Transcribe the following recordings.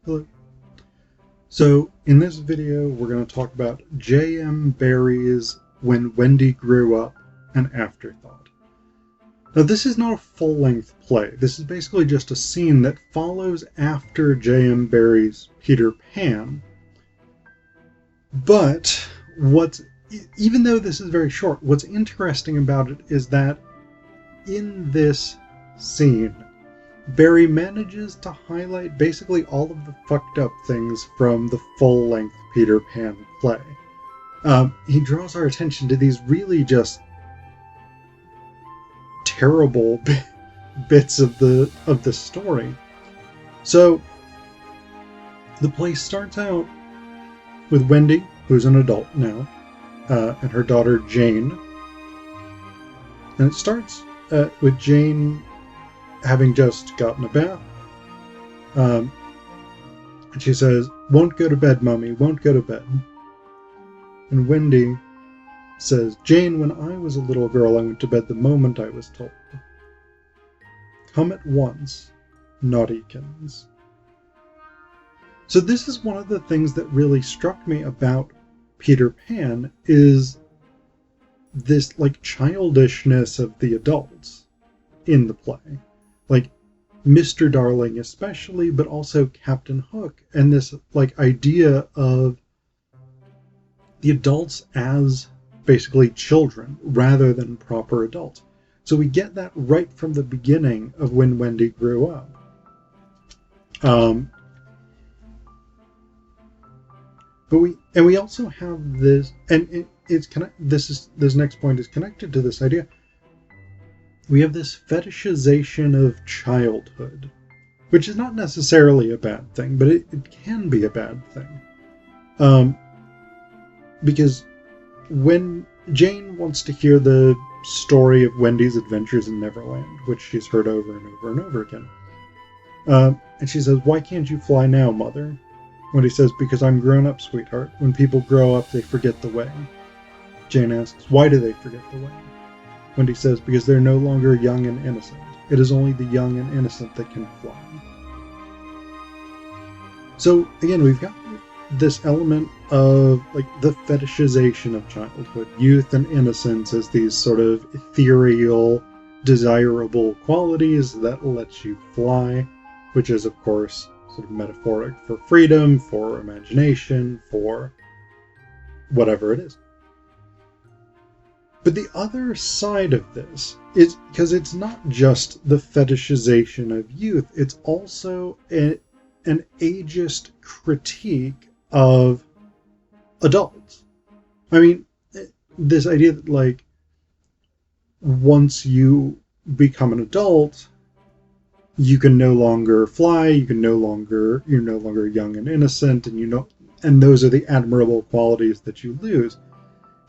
Hello. So, in this video, we're going to talk about J.M. Barrie's When Wendy Grew Up, an Afterthought. Now, this is not a full-length play. This is basically just a scene that follows after J.M. Barrie's Peter Pan. But, even though this is very short, what's interesting about it is that in this scene, Barrie manages to highlight basically all of the fucked up things from the full-length Peter Pan play. He draws our attention to these really just terrible bits of the story. So, the play starts out with Wendy, who's an adult now, and her daughter Jane. And it starts with Jane having just gotten a bath. And she says, "Won't go to bed, Mummy, won't go to bed." And Wendy says, "Jane, when I was a little girl, I went to bed the moment I was told. Come at once, naughtykins." So this is one of the things that really struck me about Peter Pan, is this childishness of the adults in the play. Like Mr. Darling especially, but also Captain Hook, and this idea of the adults as basically children rather than proper adults. So we get that right from the beginning of When Wendy Grew Up. But we also have this, and this next point is connected to this idea. We have this fetishization of childhood, which is not necessarily a bad thing, but it can be a bad thing. Because when Jane wants to hear the story of Wendy's adventures in Neverland, which she's heard over and over and over again, and she says, "Why can't you fly now, Mother?" Wendy says, "Because I'm grown up, sweetheart. When people grow up, they forget the way." Jane asks, "Why do they forget the way?" Wendy says, "Because they're no longer young and innocent. It is only the young and innocent that can fly." So again, we've got this element of the fetishization of childhood, youth and innocence as these sort of ethereal, desirable qualities that let you fly, which is of course sort of metaphoric for freedom, for imagination, for whatever it is. But the other side of this is, because it's not just the fetishization of youth, it's also an ageist critique of adults. I mean, this idea that once you become an adult, you can no longer fly, you're no longer young and innocent, and those are the admirable qualities that you lose.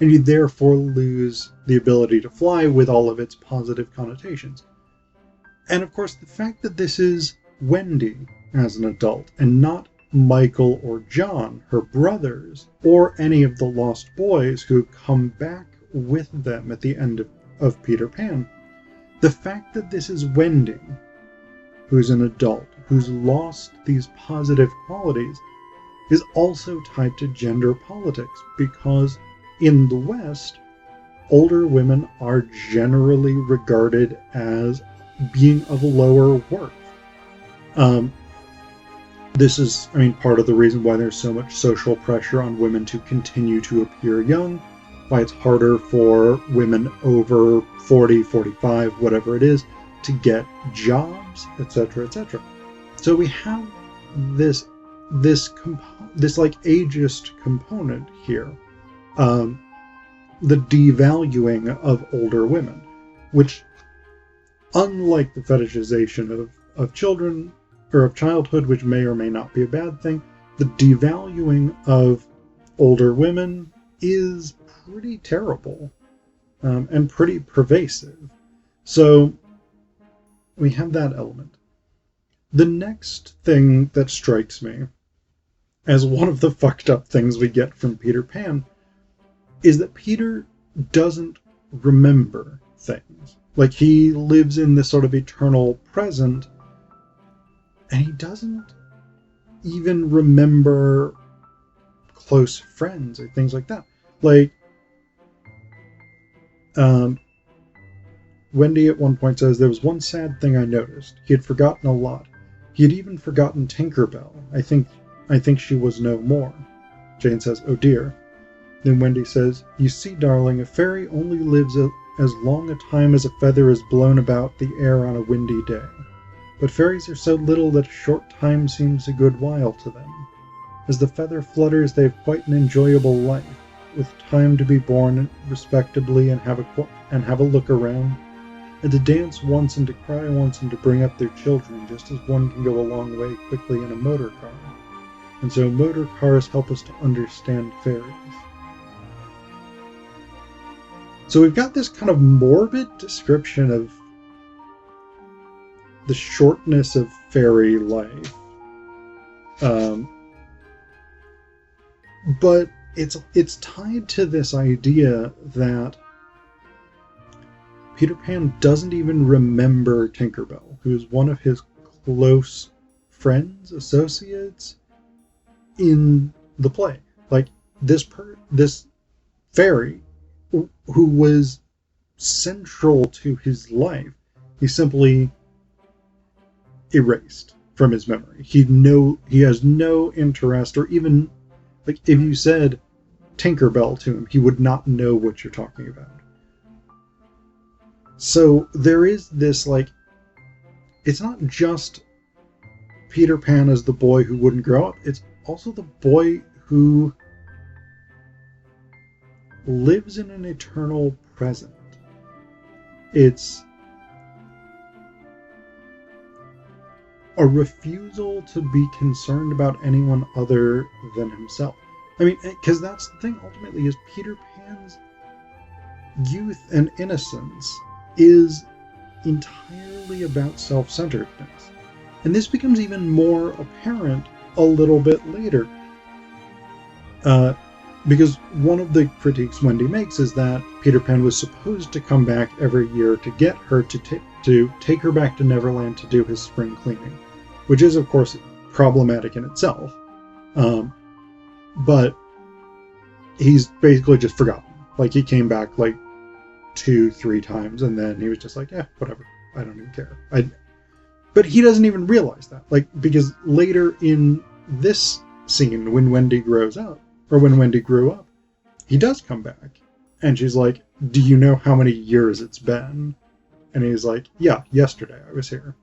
And you therefore lose the ability to fly with all of its positive connotations. And of course, the fact that this is Wendy as an adult, and not Michael or John, her brothers, or any of the lost boys who come back with them at the end of Peter Pan, the fact that this is Wendy, who's an adult, who's lost these positive qualities, is also tied to gender politics, because in the West, older women are generally regarded as being of lower worth. This is, part of the reason why there's so much social pressure on women to continue to appear young, why it's harder for women over 40, 45, whatever it is, to get jobs, etc., etc. So we have this ageist component here. The devaluing of older women, which, unlike the fetishization of children, or of childhood, which may or may not be a bad thing, the devaluing of older women is pretty terrible, and pretty pervasive. So we have that element. The next thing that strikes me as one of the fucked up things we get from Peter Pan is that Peter doesn't remember things. He lives in this sort of eternal present, and he doesn't even remember close friends or things like that. Like, Wendy at one point says, there was one sad thing I noticed. He had forgotten a lot. He had even forgotten Tinkerbell. I think she was no more. Jane says, oh dear. Then Wendy says, you see, darling, a fairy only lives as long a time as a feather is blown about the air on a windy day. But fairies are so little that a short time seems a good while to them. As the feather flutters, they have quite an enjoyable life, with time to be born respectably and have a look around, and to dance once and to cry once and to bring up their children, just as one can go a long way quickly in a motor car. And so motor cars help us to understand fairies. So we've got this kind of morbid description of the shortness of fairy life. But it's tied to this idea that Peter Pan doesn't even remember Tinkerbell, who is one of his close friends, associates in the play. Like, this fairy who was central to his life, he simply erased from his memory. He has no interest, or even, like, if you said Tinkerbell to him, he would not know what you're talking about. So there is this, like, it's not just Peter Pan as the boy who wouldn't grow up, it's also the boy who lives in an eternal present. It's a refusal to be concerned about anyone other than himself. I mean, because that's the thing, ultimately, is Peter Pan's youth and innocence is entirely about self-centeredness. And this becomes even more apparent a little bit later. Because one of the critiques Wendy makes is that Peter Pan was supposed to come back every year to get her to take her back to Neverland to do his spring cleaning, which is, of course, problematic in itself. But he's basically just forgotten. Like, he came back like 2-3 times, and then he was just like, yeah, whatever. I don't even care. But he doesn't even realize that. Like, because later in this scene, when Wendy grows up, or when Wendy grew up, he does come back. And she's like, do you know how many years it's been? And he's like, yeah, yesterday I was here.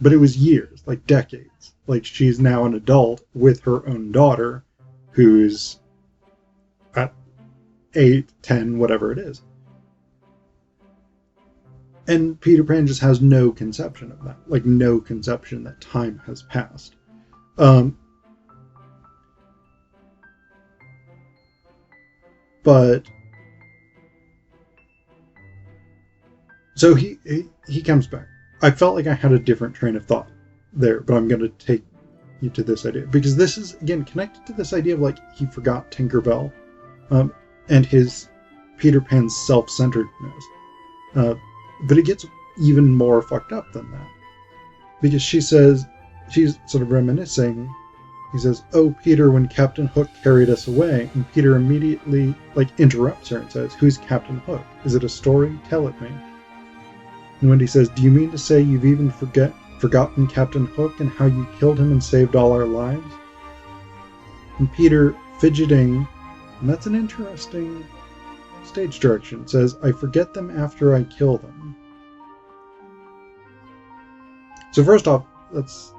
But it was years, like decades. Like, she's now an adult with her own daughter, who's at 8, 10, whatever it is. And Peter Pan just has no conception of that. Like, no conception that time has passed. But so he comes back. I felt like I had a different train of thought there, but I'm going to take you to this idea, because this is, again, connected to this idea of, like, he forgot Tinkerbell, and his Peter Pan's self-centeredness. But it gets even more fucked up than that, because she says, she's sort of reminiscing. He says, oh, Peter, when Captain Hook carried us away, and Peter immediately, like, interrupts her and says, who's Captain Hook? Is it a story? Tell it me. And Wendy says, do you mean to say you've even forgotten Captain Hook and how you killed him and saved all our lives? And Peter, fidgeting, and that's an interesting stage direction, says, I forget them after I kill them. So first off, that's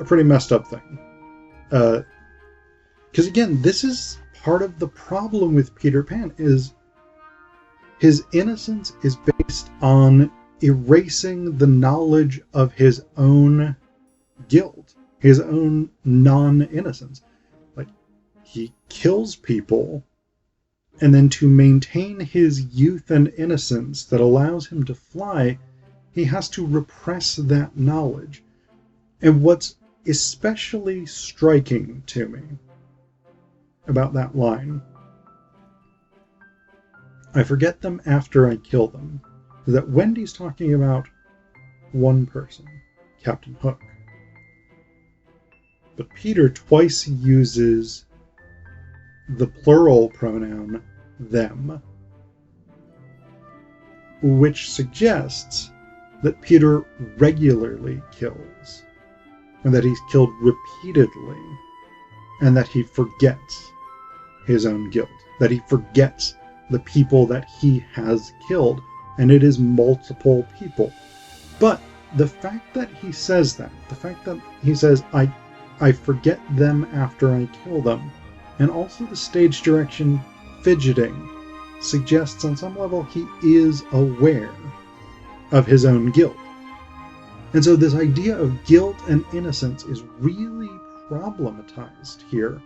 a pretty messed up thing. Because again, this is part of the problem with Peter Pan, is his innocence is based on erasing the knowledge of his own guilt, his own non-innocence. Like, he kills people, and then to maintain his youth and innocence that allows him to fly, he has to repress that knowledge. And what's especially striking to me about that line, I forget them after I kill them, is that Wendy's talking about one person, Captain Hook. but Peter twice uses the plural pronoun them, which suggests that Peter regularly kills, and that he's killed repeatedly, and that he forgets his own guilt, that he forgets the people that he has killed, and it is multiple people. But the fact that he says that, the fact that he says, I forget them after I kill them, and also the stage direction fidgeting, suggests on some level he is aware of his own guilt. And so this idea of guilt and innocence is really problematized here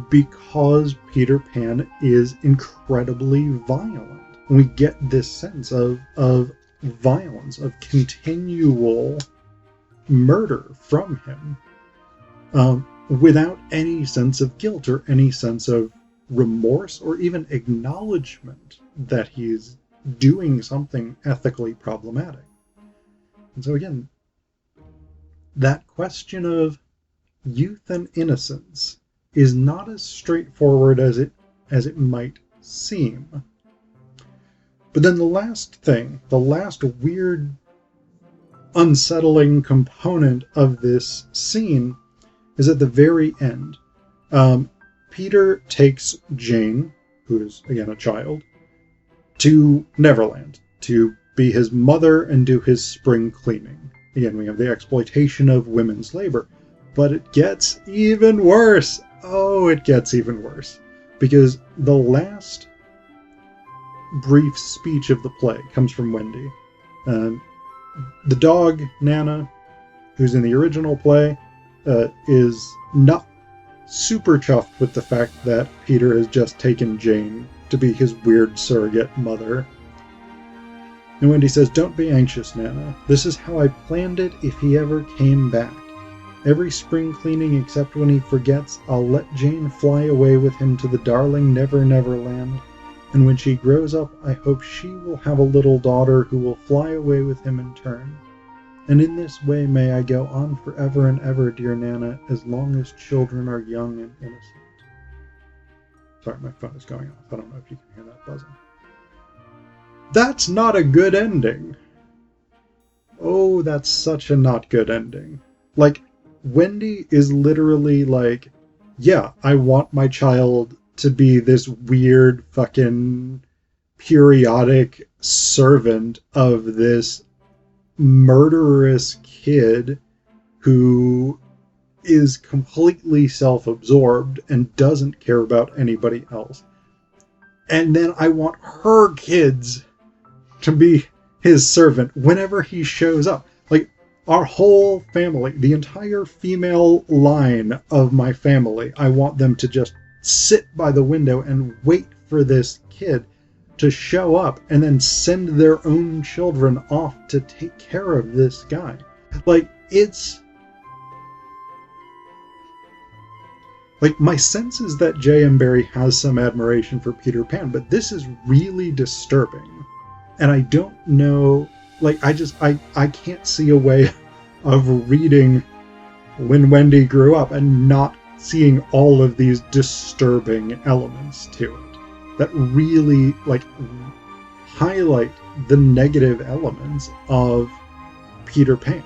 because Peter Pan is incredibly violent. We get this sense of violence, of continual murder from him, without any sense of guilt or any sense of remorse or even acknowledgement that he's doing something ethically problematic. And so again, that question of youth and innocence is not as straightforward as it might seem. But then the last thing, the last weird, unsettling component of this scene is at the very end. Peter takes Jane, who is again a child, to Neverland to be his mother and do his spring cleaning. Again, we have the exploitation of women's labor, but it gets even worse. Oh, it gets even worse. Because the last brief speech of the play comes from Wendy. The dog, Nana, who's in the original play, is not super chuffed with the fact that Peter has just taken Jane to be his weird surrogate mother. And Wendy says, "Don't be anxious, Nana. This is how I planned it if he ever came back. Every spring cleaning except when he forgets, I'll let Jane fly away with him to the darling Never Never Land. And when she grows up, I hope she will have a little daughter who will fly away with him in turn. And in this way may I go on forever and ever, dear Nana, as long as children are young and innocent." Sorry, my phone is going off. I don't know if you can hear that buzzing. That's not a good ending. Oh, that's such a not good ending. Like, Wendy is literally like, yeah, I want my child to be this weird fucking periodic servant of this murderous kid who is completely self-absorbed and doesn't care about anybody else. And then I want her kids to be his servant whenever he shows up. Like, our whole family, the entire female line of my family, I want them to just sit by the window and wait for this kid to show up and then send their own children off to take care of this guy. Like, it's... Like, my sense is that J.M. Barrie has some admiration for Peter Pan, but this is really disturbing. And I don't know... Like, I can't see a way of reading When Wendy Grew Up and not seeing all of these disturbing elements to it that really, like, highlight the negative elements of Peter Pan.